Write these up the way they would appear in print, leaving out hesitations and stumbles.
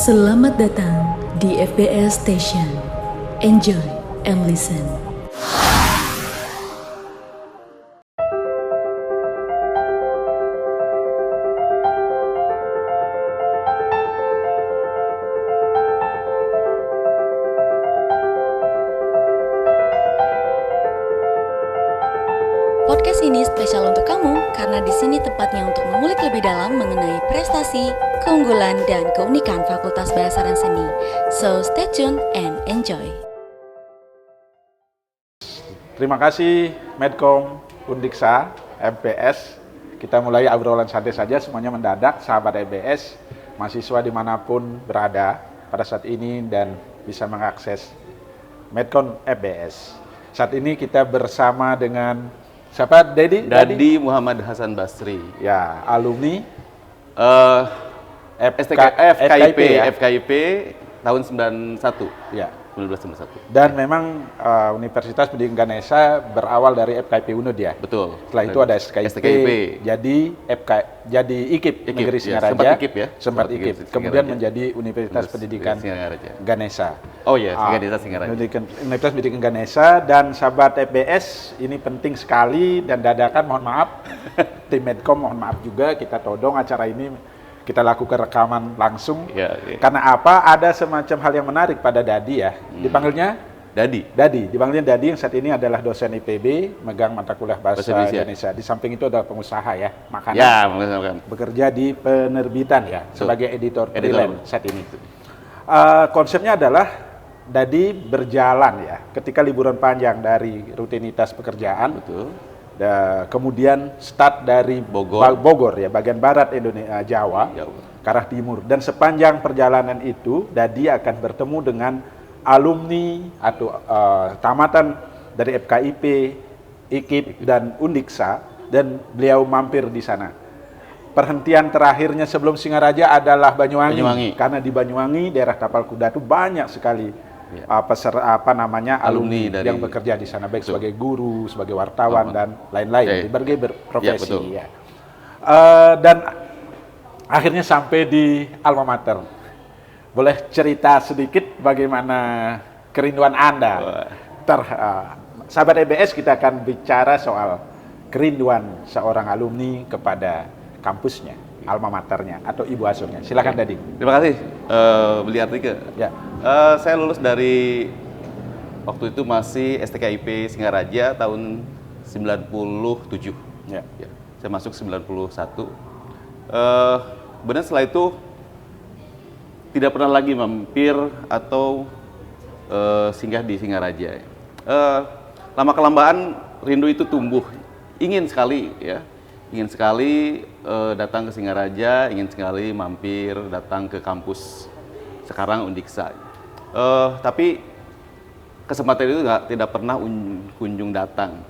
Selamat datang di FBS Station. Enjoy and listen. Podcast ini spesial untuk kamu karena di sini tempatnya untuk mengulik lebih dalam mengenai prestasi, keunggulan, dan keunikan Fakultas Bahasa dan Seni. So stay tuned and enjoy. Terima kasih Medcom, Undiksa, MPS. Kita mulai obrolan santai saja, semuanya mendadak, sahabat MPS, mahasiswa dimanapun berada pada saat ini dan bisa mengakses Medcom MPS. Saat ini kita bersama dengan siapa, Dadi Muhammad Hasan Basri. Ya, alumni FKIP ya? FKIP tahun 91. Ya. 1991. Dan memang Universitas Pendidikan Ganesha berawal dari FKIP UNUD ya. Betul. Setelah itu ada SKIP. Jadi IKIP Negeri Singaraja. Sempat IKIP ya. Sempat IKIP. Kemudian menjadi Universitas Pendidikan Ganesha. Oh iya, Singaraja. Universitas Pendidikan Ganesha dan sahabat FBS ini penting sekali dan dadakan mohon maaf tim Medcom mohon maaf juga kita todong acara ini kita lakukan rekaman langsung. Ya. Karena apa? Ada semacam hal yang menarik pada Dadi ya. Dipanggilnya Dadi, dipanggilnya Dadi yang saat ini adalah dosen IPB, megang mata kuliah bahasa Indonesia. Di samping itu adalah pengusaha ya, makanan. Ya, makan. Bekerja di penerbitan ya, sebagai editor freelance saat ini. Konsepnya adalah Dadi berjalan ya, ketika liburan panjang dari rutinitas pekerjaan. Betul. Kemudian start dari Bogor ya, bagian barat Indonesia, Jawa, ke arah timur. Dan sepanjang perjalanan itu, Dadi akan bertemu dengan alumni atau tamatan dari FKIP, IKIP, dan Undiksa, dan beliau mampir di sana. Perhentian terakhirnya sebelum Singaraja adalah Banyuwangi. Karena di Banyuwangi, daerah Tapal Kuda itu banyak sekali alumni dari, yang bekerja di sana, baik sebagai guru, sebagai wartawan, dan lain-lain, berbagai profesi. Ya. Dan akhirnya sampai di alma mater. Boleh cerita sedikit bagaimana kerinduan Anda? Sahabat EBS, kita akan bicara soal kerinduan seorang alumni kepada kampusnya, alma maternya, atau ibu asuhnya. Silakan Dadi. Terima kasih, Beli Artike. Ya. Saya lulus dari waktu itu masih STKIP Singaraja tahun 97. Ya. Saya masuk 91. Benar setelah itu tidak pernah lagi mampir atau singgah di Singaraja. Lama kelamaan rindu itu tumbuh. Ingin sekali datang ke Singaraja, ingin sekali mampir datang ke kampus sekarang Undiksa. Tapi kesempatan itu tidak pernah kunjung datang.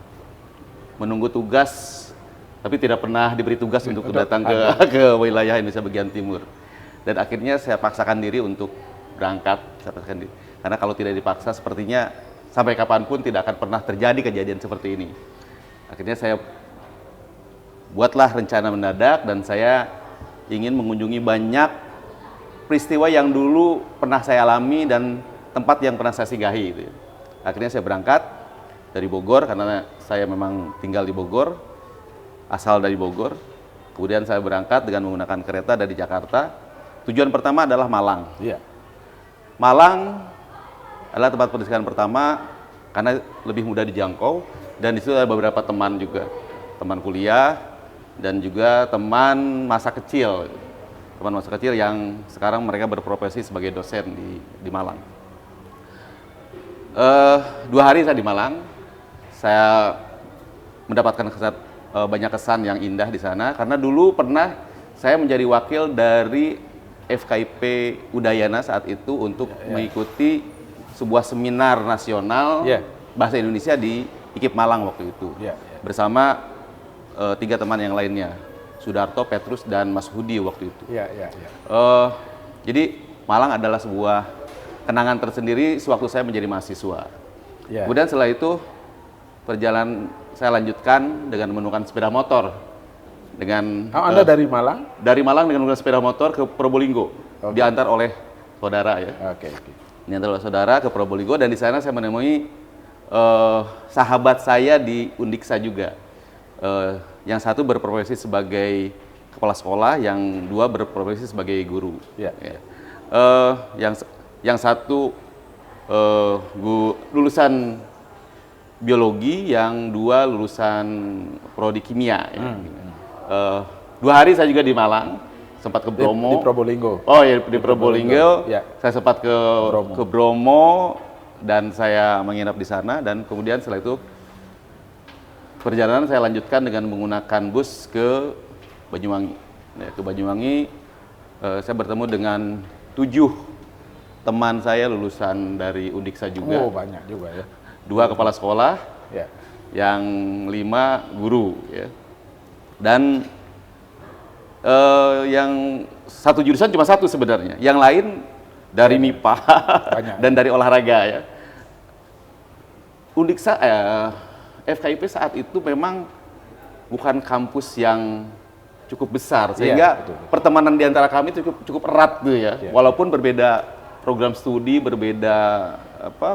Menunggu tugas, tapi tidak pernah diberi tugas untuk datang ke wilayah Indonesia bagian timur. Dan akhirnya saya paksakan diri untuk berangkat. Karena kalau tidak dipaksa, sepertinya sampai kapanpun tidak akan pernah terjadi kejadian seperti ini. Akhirnya saya buatlah rencana mendadak dan saya ingin mengunjungi banyak peristiwa yang dulu pernah saya alami dan tempat yang pernah saya singgahi. Gitu. Akhirnya saya berangkat dari Bogor karena saya memang tinggal di Bogor, asal dari Bogor. Kemudian saya berangkat dengan menggunakan kereta dari Jakarta. Tujuan pertama adalah Malang. Yeah. Malang adalah tempat pendidikan pertama karena lebih mudah dijangkau dan di situ ada beberapa teman juga, teman kuliah dan juga teman masa kecil. Teman masa kecil yang sekarang mereka berprofesi sebagai dosen di Malang. 2 hari saya di Malang, saya mendapatkan banyak kesan yang indah di sana karena dulu pernah saya menjadi wakil dari FKIP Udayana saat itu untuk mengikuti sebuah seminar nasional bahasa Indonesia di IKIP Malang waktu itu bersama 3 teman yang lainnya. Sudarto, Petrus, dan Mas Hudi waktu itu. Jadi Malang adalah sebuah kenangan tersendiri sewaktu saya menjadi mahasiswa. Kemudian setelah itu perjalanan saya lanjutkan dengan menggunakan sepeda motor. Anda dari Malang? Dari Malang dengan menggunakan sepeda motor ke Probolinggo, diantar oleh saudara ya. Oke, oke. Ini adalah saudara ke Probolinggo, dan di sana saya menemui sahabat saya di Undiksa juga. Yang satu berprofesi sebagai kepala sekolah, yang dua berprofesi sebagai guru. Ya. Ya. Yang satu lulusan biologi, yang dua lulusan prodi kimia. Ya. 2 hari saya juga di Malang, sempat ke Bromo. Di Probolinggo. Oh ya, di Probolinggo. Ya. Saya sempat ke Bromo dan saya menginap di sana, dan kemudian setelah itu perjalanan saya lanjutkan dengan menggunakan bus ke Banyuwangi. Ya, ke Banyuwangi saya bertemu dengan 7 teman saya lulusan dari Undiksa juga. Oh, banyak juga ya. 2 kepala sekolah, Ya. yang 5 guru, ya. Dan yang satu jurusan cuma satu sebenarnya, yang lain dari MIPA dan dari olahraga ya. Undiksa, FKIP saat itu memang bukan kampus yang cukup besar, sehingga pertemanan di antara kami cukup erat tuh ya. Walaupun berbeda program studi, berbeda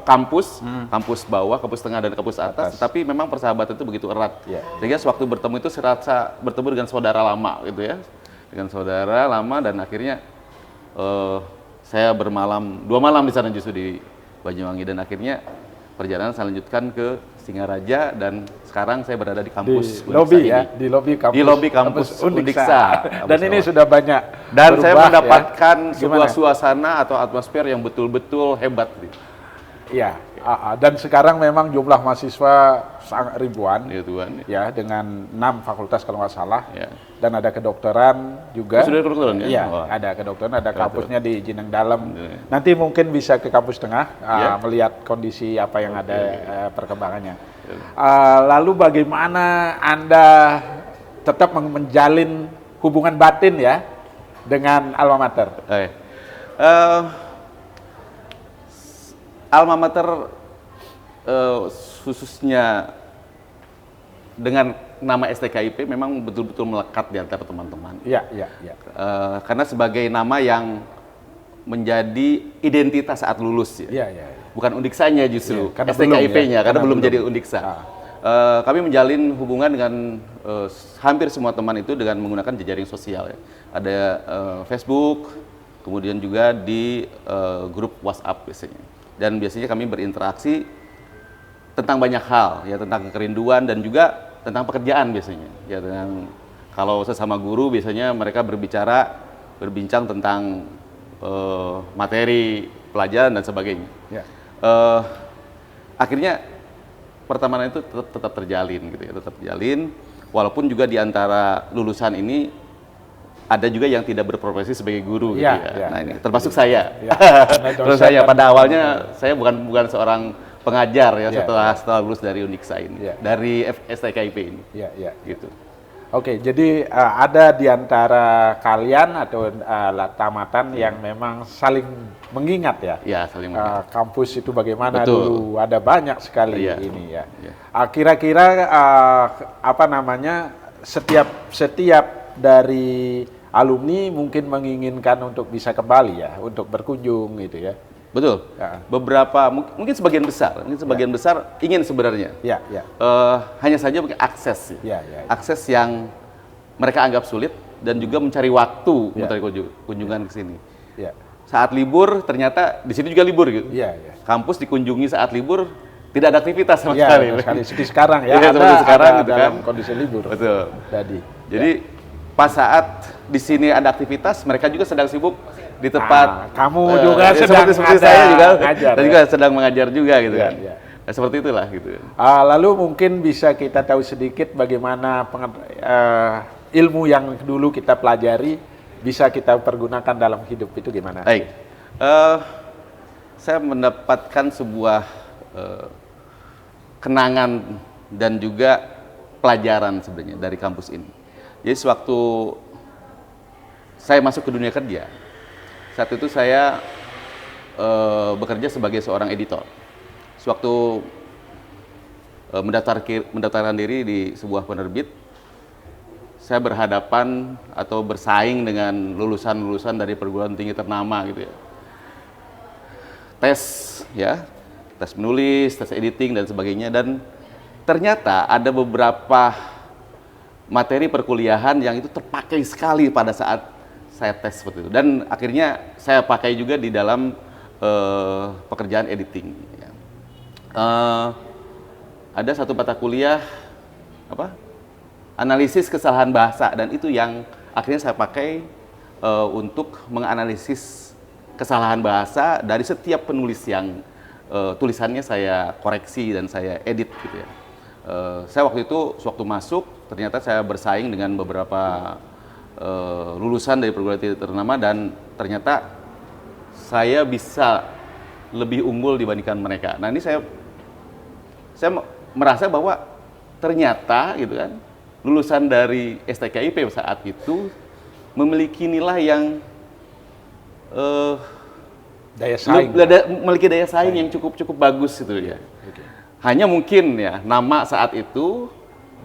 kampus, kampus bawah, kampus tengah dan kampus atas, tapi memang persahabatan itu begitu erat. Sehingga sewaktu bertemu itu serasa bertemu dengan saudara lama gitu ya. Dengan saudara lama, dan akhirnya saya 2 malam di sana justru di Banyuwangi, dan akhirnya perjalanan saya lanjutkan ke Singaraja, dan sekarang saya berada di kampus di lobi ya, di lobi kampus Undiksa. Dan ini sudah banyak dan berubah, saya mendapatkan ya. sebuah suasana atau atmosfer yang betul-betul hebat. Iya, dan sekarang memang jumlah mahasiswa sangat ribuan, ya, dengan 6 fakultas kalau nggak salah, ya. Dan ada kedokteran juga. Sudah kedokteran ya? Iya, ada kedokteran, ada kampusnya di Jeneng Dalam. Nanti mungkin bisa ke kampus tengah, melihat kondisi apa yang ada perkembangannya. Lalu bagaimana Anda tetap menjalin hubungan batin ya dengan alma mater? Alma mater khususnya dengan nama STKIP memang betul-betul melekat di antara teman-teman. Iya. Karena sebagai nama yang menjadi identitas saat lulus ya. Iya. Bukan Undiksanya justru, karena STKIP-nya, karena belum belum jadi Undiksa. Kami menjalin hubungan dengan hampir semua teman itu dengan menggunakan jejaring sosial ya. Ada Facebook, kemudian juga di grup WhatsApp biasanya. Dan biasanya kami berinteraksi tentang banyak hal, ya, tentang kerinduan dan juga tentang pekerjaan biasanya. Ya, kalau sesama guru biasanya mereka berbincang tentang materi pelajaran dan sebagainya. Ya. Akhirnya pertemanan itu tetap terjalin gitu ya, tetap terjalin. Walaupun juga di antara lulusan ini ada juga yang tidak berprofesi sebagai guru gitu ya. Nah, ini termasuk saya. Terus saya pada awalnya saya bukan seorang pengajar ya, setelah lulus dari Undiksa ini, dari STKIP ini. Gitu. Oke, jadi ada di antara kalian atau tamatan yang memang saling mengingat ya. Ya, saling mengingat. Kampus itu bagaimana Betul. dulu, ada banyak sekali ini ya. Kira-kira setiap dari alumni mungkin menginginkan untuk bisa kembali ya, untuk berkunjung gitu ya. Betul. Beberapa mungkin sebagian besar ingin sebenarnya. Hanya saja mungkin akses. Akses yang mereka anggap sulit dan juga mencari waktu mencari kunjungan ke sini. Saat libur ternyata di sini juga libur gitu. Kampus dikunjungi saat libur tidak ada aktivitas sama sekali. Seperti sekarang ya. Seperti sekarang gitu dalam kan. kondisi libur. Betul. Jadi pas saat di sini ada aktivitas, mereka juga sedang sibuk di tempat. Kamu juga sedang seperti saya juga, mengajar, dan juga sedang mengajar juga gitu kan. Nah, seperti itulah gitu. Lalu mungkin bisa kita tahu sedikit bagaimana ilmu yang dulu kita pelajari bisa kita pergunakan dalam hidup itu gimana? Baik, saya mendapatkan sebuah kenangan dan juga pelajaran sebenarnya dari kampus ini. Jadi sewaktu saya masuk ke dunia kerja, saat itu saya bekerja sebagai seorang editor. Sewaktu mendaftarkan diri di sebuah penerbit, saya berhadapan atau bersaing dengan lulusan-lulusan dari perguruan tinggi ternama gitu ya. tes ya, tes menulis, tes editing dan sebagainya, dan ternyata ada beberapa materi perkuliahan yang itu terpakai sekali pada saat saya tes seperti itu, dan akhirnya saya pakai juga di dalam pekerjaan editing. Ya. Ada satu mata kuliah analisis kesalahan bahasa, dan itu yang akhirnya saya pakai untuk menganalisis kesalahan bahasa dari setiap penulis yang tulisannya saya koreksi dan saya edit gitu ya. Saya waktu itu sewaktu masuk ternyata saya bersaing dengan beberapa lulusan dari perguruan tinggi ternama, dan ternyata saya bisa lebih unggul dibandingkan mereka. Nah, ini saya merasa bahwa ternyata gitu kan, lulusan dari STKIP saat itu memiliki nilai yang memiliki daya saing yang cukup bagus gitu ya. Okay. Hanya mungkin ya nama saat itu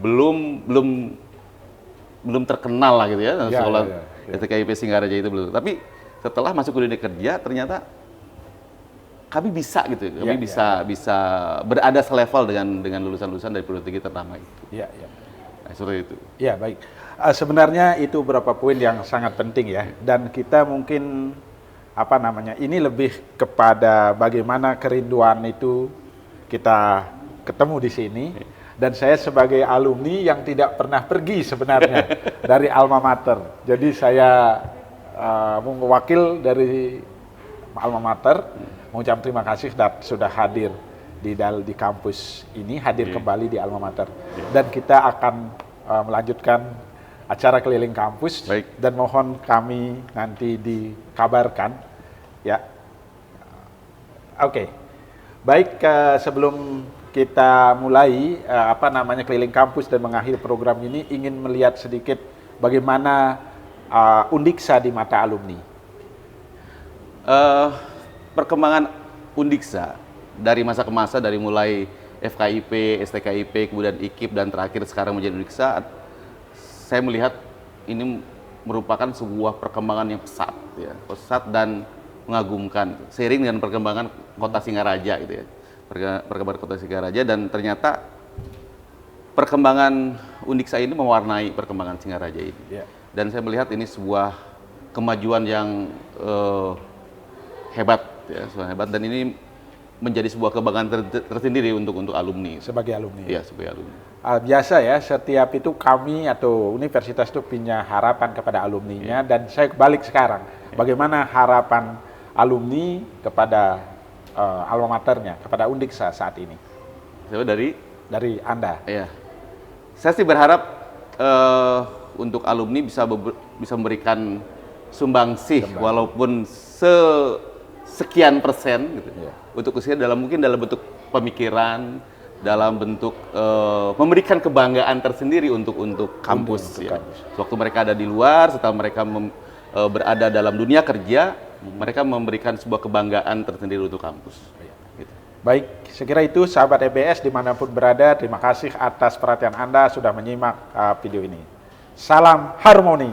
belum terkenal lah gitu ya, sekolah STKIP Singaraja itu belum. Tapi setelah masuk ke dunia kerja ternyata kami bisa gitu, kami bisa berada selevel dengan lulusan-lulusan dari perguruan tinggi ternama itu. Iya. Nah, seperti itu. Ya, baik. Sebenarnya itu beberapa poin yang sangat penting ya, dan kita mungkin ini lebih kepada bagaimana kerinduan itu kita ketemu di sini, dan saya sebagai alumni yang tidak pernah pergi sebenarnya dari alma mater. Jadi saya mewakil dari alma mater mengucap terima kasih dan sudah hadir di kampus ini, hadir kembali di alma mater. Dan kita akan melanjutkan acara keliling kampus. Baik. Dan mohon kami nanti dikabarkan ya. Oke. Baik, sebelum kita mulai keliling kampus dan mengakhiri program ini, ingin melihat sedikit bagaimana Undiksa di mata alumni. Perkembangan Undiksa dari masa ke masa, dari mulai FKIP, STKIP, kemudian IKIP, dan terakhir sekarang menjadi Undiksa, saya melihat ini merupakan sebuah perkembangan yang pesat dan mengagumkan, seiring dengan perkembangan kota Singaraja gitu ya, perkembangan kota Singaraja, dan ternyata perkembangan Undiksa ini mewarnai perkembangan Singaraja ini. Yeah. Dan saya melihat ini sebuah kemajuan yang hebat ya, dan ini menjadi sebuah kebanggaan tersendiri untuk alumni. Sebagai alumni. Iya, sebagai alumni. Biasa ya, setiap itu kami atau universitas itu punya harapan kepada alumninya, dan saya balik sekarang. Bagaimana harapan alumni kepada alma maternya, kepada Undiksa saat ini? Saya dari Anda. Iya. Saya sih berharap untuk alumni bisa memberikan sumbangsih walaupun sekian persen gitu. Yeah. Untuk usia mungkin dalam bentuk pemikiran, dalam bentuk memberikan kebanggaan tersendiri untuk kampus ya. Waktu mereka ada di luar, setelah mereka berada dalam dunia kerja, mereka memberikan sebuah kebanggaan tersendiri untuk kampus. Gitu. Baik, sekira itu sahabat EBS dimanapun berada, terima kasih atas perhatian Anda sudah menyimak video ini. Salam harmoni.